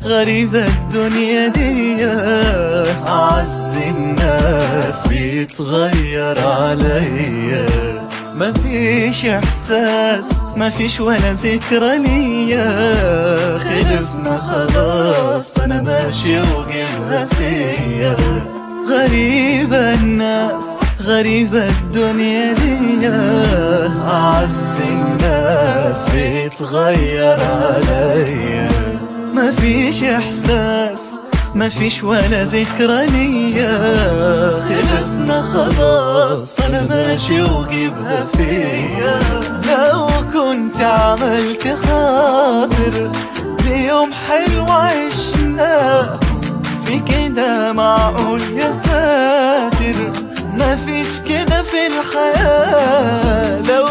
غريبة الدنيا دي، أعز الناس بيتغير عليا. مفيش إحساس مفيش ولا ذكرى ليا، خلصنا خلاص أنا ماشي وجيبها فيا. غريبة الناس غريبة الدنيا دي، أعز الناس بيتغير عليا. مفيش إحساس مفيش ولا ذكرى ليا، خلصنا خلاص أنا ماشي وجيبها فيا. لو كنت عملت خاطر ليوم حلو عشنا، في كده معقول يا ساتر؟ مفيش كده في الحياة. لو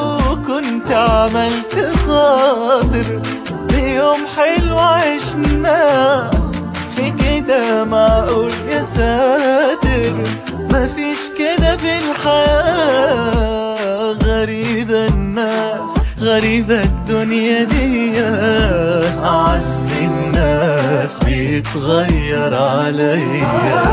كنت عملت خاطر ليوم حلو عشنا، في كده معقول يا ساتر؟ مفيش كده في الحياة. غريبة الناس غريبة الدنيا دي، أعز الناس بيتغير عليا.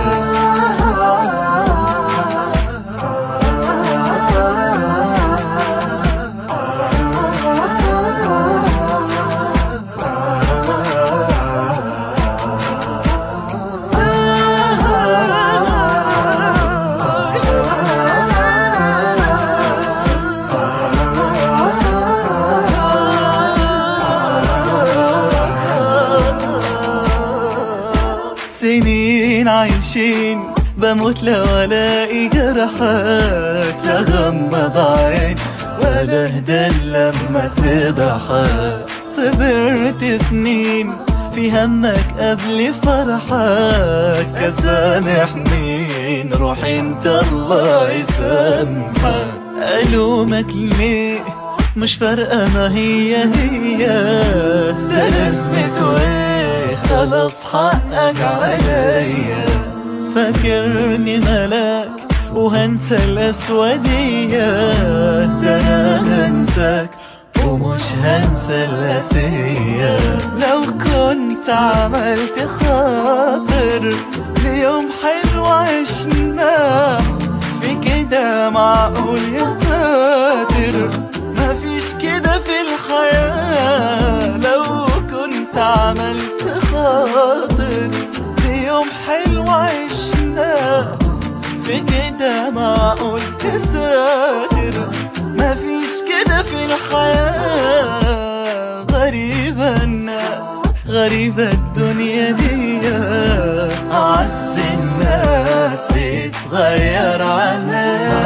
سنين عايشين بموت لو الاقي جرحك، لا غمض عين ولا اهدى لما تضحك. صبرت سنين في همك قبل فرحك، اسامح مين؟ روح انت الله يسامحك. الومك ليه؟ مش فارقة ما هي هي، ده لازمته ايه؟ خلاص حقك عليا. فاكرني ملاك وهنسى الأسودية، ده أنا هنساك ومش هنسى الأسية. لو كنت عملت خاطر ليوم حلو عشنا، في كده معقول يا ساتر؟ مفيش كده في الحياة. لو كنت عملت خاطر ليوم حلو عشنا، في كده معقول يا ساتر؟ مفيش كده في الحياة. غريبة الناس غريبة الدنيا دي، أعز الناس بيتغير عليا.